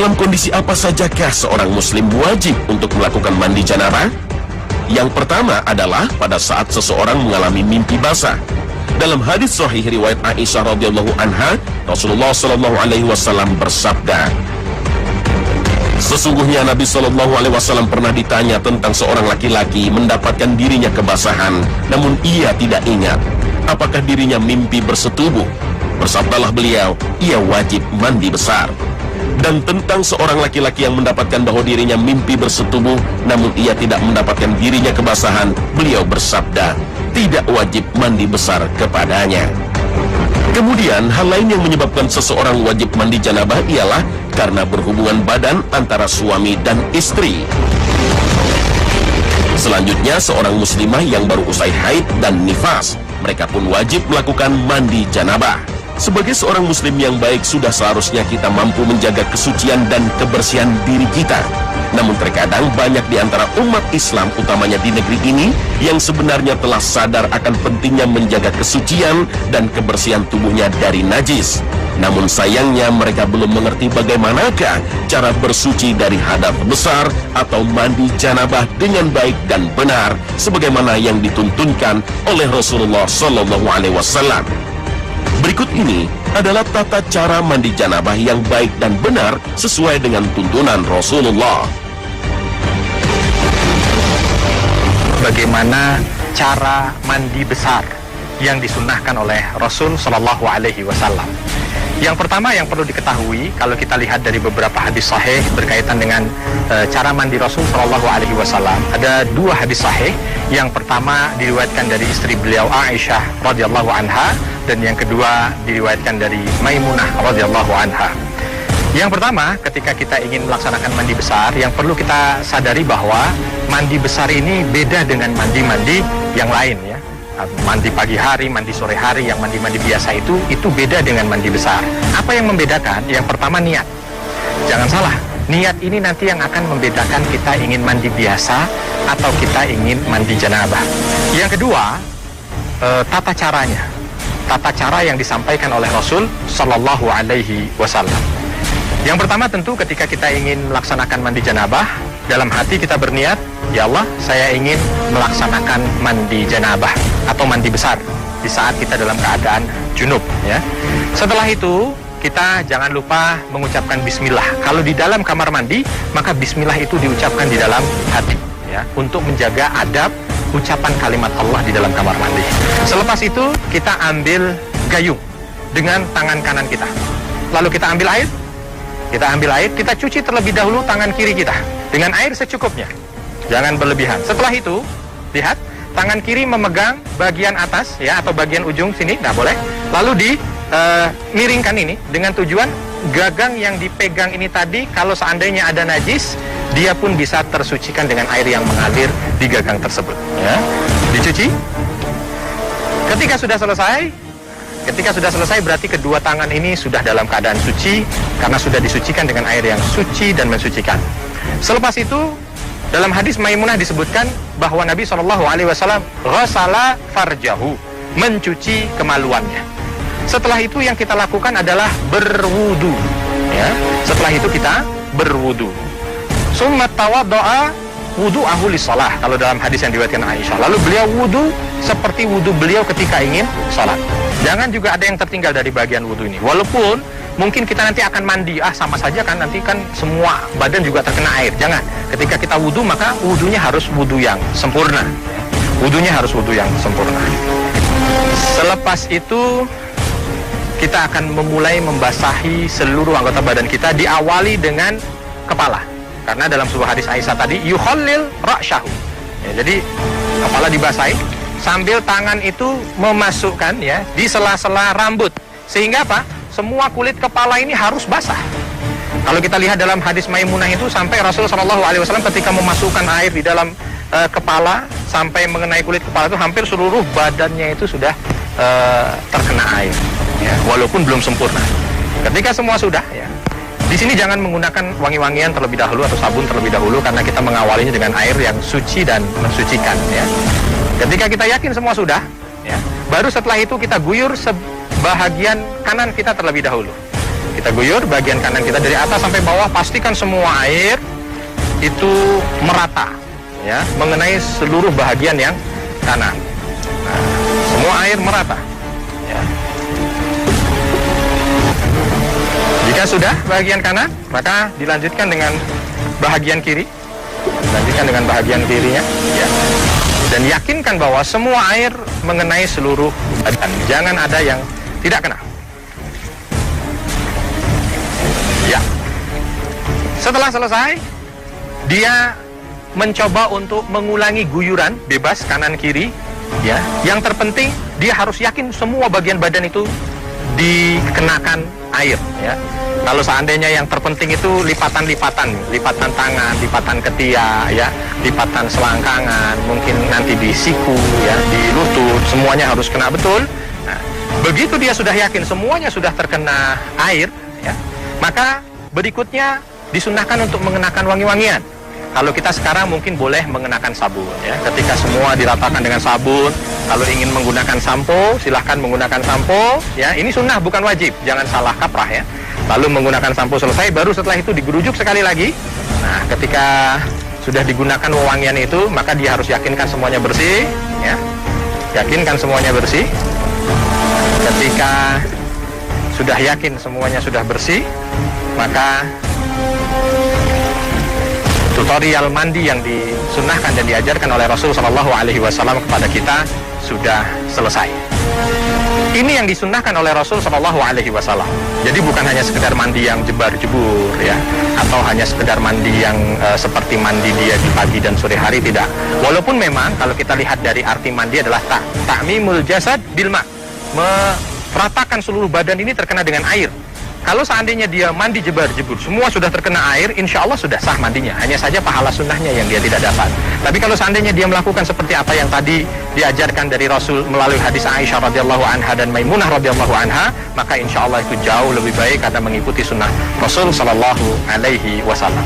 Dalam kondisi apa sajakah seorang muslim wajib untuk melakukan mandi janabah? Yang pertama adalah pada saat seseorang mengalami mimpi basah. Dalam hadis sahih riwayat Aisyah radhiyallahu anha, Rasulullah sallallahu alaihi wasallam bersabda, sesungguhnya Nabi sallallahu alaihi wasallam pernah ditanya tentang seorang laki-laki mendapatkan dirinya kebasahan, namun ia tidak ingat apakah dirinya mimpi bersetubuh. Bersabdalah beliau, ia wajib mandi besar. Dan tentang seorang laki-laki yang mendapatkan bahwa dirinya mimpi bersetubuh, namun ia tidak mendapatkan dirinya kebasahan, beliau bersabda, tidak wajib mandi besar kepadanya. Kemudian hal lain yang menyebabkan seseorang wajib mandi janabah ialah karena berhubungan badan antara suami dan istri. Selanjutnya seorang muslimah yang baru usai haid dan nifas, mereka pun wajib melakukan mandi janabah. Sebagai seorang muslim yang baik, sudah seharusnya kita mampu menjaga kesucian dan kebersihan diri kita. Namun terkadang banyak di antara umat Islam, utamanya di negeri ini, yang sebenarnya telah sadar akan pentingnya menjaga kesucian dan kebersihan tubuhnya dari najis. Namun sayangnya mereka belum mengerti bagaimanakah cara bersuci dari hadas besar atau mandi janabah dengan baik dan benar, sebagaimana yang dituntunkan oleh Rasulullah Sallallahu Alaihi Wasallam. Berikut ini adalah tata cara mandi janabah yang baik dan benar sesuai dengan tuntunan Rasulullah. Bagaimana cara mandi besar yang disunnahkan oleh Rasul Shallallahu Alaihi Wasallam? Yang pertama yang perlu diketahui, kalau kita lihat dari beberapa hadis sahih berkaitan dengan cara mandi Rasul Shallallahu Alaihi Wasallam, ada dua hadis sahih. Yang pertama diriwayatkan dari istri beliau Aisyah radhiyallahu anha, dan yang kedua diriwayatkan dari Maimunah radhiyallahu anha. Yang pertama, ketika kita ingin melaksanakan mandi besar, yang perlu kita sadari bahwa mandi besar ini beda dengan mandi-mandi yang lain, ya. Mandi pagi hari, mandi sore hari, yang mandi-mandi biasa itu beda dengan mandi besar. Apa yang membedakan? Yang pertama, niat. Jangan salah, niat ini nanti yang akan membedakan kita ingin mandi biasa atau kita ingin mandi janabah. Yang kedua, tata caranya. Tata cara yang disampaikan oleh Rasul Sallallahu Alaihi Wasallam. Yang pertama tentu ketika kita ingin melaksanakan mandi janabah, dalam hati kita berniat, ya Allah, saya ingin melaksanakan mandi janabah atau mandi besar di saat kita dalam keadaan junub, ya. Setelah itu kita jangan lupa mengucapkan bismillah. Kalau di dalam kamar mandi, maka bismillah itu diucapkan di dalam hati, ya, untuk menjaga adab ucapan kalimat Allah di dalam kamar mandi. Selepas itu kita ambil gayung dengan tangan kanan kita. Lalu kita ambil air. Kita cuci terlebih dahulu tangan kiri kita dengan air secukupnya. Jangan berlebihan. Setelah itu, lihat, tangan kiri memegang bagian atas, ya, atau bagian ujung sini, nggak boleh. Lalu miringkan ini dengan tujuan gagang yang dipegang ini tadi, kalau seandainya ada najis, dia pun bisa tersucikan dengan air yang mengalir di gagang tersebut, ya. Dicuci. Ketika sudah selesai berarti kedua tangan ini sudah dalam keadaan suci karena sudah disucikan dengan air yang suci dan mensucikan. Selepas itu dalam hadis Maimunah disebutkan bahwa Nabi SAW ghasala farjahu, mencuci kemaluannya. Setelah itu yang kita lakukan adalah berwudu, ya. Setelah itu kita berwudu. Summa tawaddo'a wudu'ahu lis-shalah, kalau dalam hadis yang diriwayatkan Aisyah. Lalu beliau wudu seperti wudu beliau ketika ingin salat. Jangan juga ada yang tertinggal dari bagian wudu ini. Walaupun mungkin kita nanti akan mandi, sama saja kan, nanti kan semua badan juga terkena air. Jangan. Ketika kita wudu, maka wudunya harus wudu yang sempurna. Wudunya harus wudu yang sempurna. Selepas itu kita akan memulai membasahi seluruh anggota badan kita, diawali dengan kepala. Karena dalam sebuah hadis Aisyah tadi, yukhallil ra'syahu. Ya, jadi kepala dibasahi sambil tangan itu memasukkan, ya, di sela-sela rambut. Sehingga apa? Semua kulit kepala ini harus basah. Kalau kita lihat dalam hadis Maimunah itu, sampai Rasulullah SAW ketika memasukkan air di dalam kepala sampai mengenai kulit kepala itu, hampir seluruh badannya itu sudah terkena air, ya, walaupun belum sempurna. Ketika semua sudah, ya, di sini jangan menggunakan wangi-wangian terlebih dahulu atau sabun terlebih dahulu, karena kita mengawalinya dengan air yang suci dan mensucikan, ya. Ketika kita yakin semua sudah, ya, baru setelah itu kita guyur sebahagian kanan kita terlebih dahulu. Kita guyur bagian kanan kita dari atas sampai bawah, pastikan semua air itu merata, ya, mengenai seluruh bahagian yang kanan. Nah, semua air merata, ya. Jika sudah bahagian kanan, maka dilanjutkan dengan bahagian kiri. Lanjutkan dengan bahagian kirinya, ya. Dan yakinkan bahwa semua air mengenai seluruh badan. Jangan ada yang tidak kena. Ya. Setelah selesai, dia mencoba untuk mengulangi guyuran bebas kanan kiri, ya. Yang terpenting dia harus yakin semua bagian badan itu dikenakan air, ya. Kalau seandainya yang terpenting itu lipatan-lipatan tangan, lipatan ketiak, ya, lipatan selangkangan, mungkin nanti di siku, ya, di lutut, semuanya harus kena betul. Nah, begitu dia sudah yakin semuanya sudah terkena air, ya, maka berikutnya disunahkan untuk mengenakan wangi-wangian. Kalau kita sekarang mungkin boleh mengenakan sabun, ya. Ketika semua diratakan dengan sabun, kalau ingin menggunakan sampo, silahkan menggunakan sampo, ya. Ini sunnah bukan wajib, jangan salah kaprah, ya. Lalu menggunakan sampo selesai, baru setelah itu digerujuk sekali lagi. Nah, ketika sudah digunakan wewangian itu, maka dia harus yakinkan semuanya bersih, ya. Yakinkan semuanya bersih. Ketika sudah yakin semuanya sudah bersih, maka tutorial mandi yang disunnahkan dan diajarkan oleh Rasul SAW kepada kita sudah selesai. Ini yang disunnahkan oleh Rasul SAW. Jadi bukan hanya sekedar mandi yang jebar-jebur, ya, atau hanya sekedar mandi yang seperti mandi dia di pagi dan sore hari, tidak. Walaupun memang kalau kita lihat dari arti mandi adalah ta'mimul jasad bil ma', meratakan seluruh badan ini terkena dengan air. Kalau seandainya dia mandi jebar-jebur, semua sudah terkena air, insya Allah sudah sah mandinya. Hanya saja pahala sunnahnya yang dia tidak dapat. Tapi kalau seandainya dia melakukan seperti apa yang tadi diajarkan dari Rasul melalui hadis Aisyah radhiyallahu anha dan Maimunah radhiyallahu anha, maka insya Allah itu jauh lebih baik karena mengikuti sunnah Rasul sallallahu alaihi wasallam.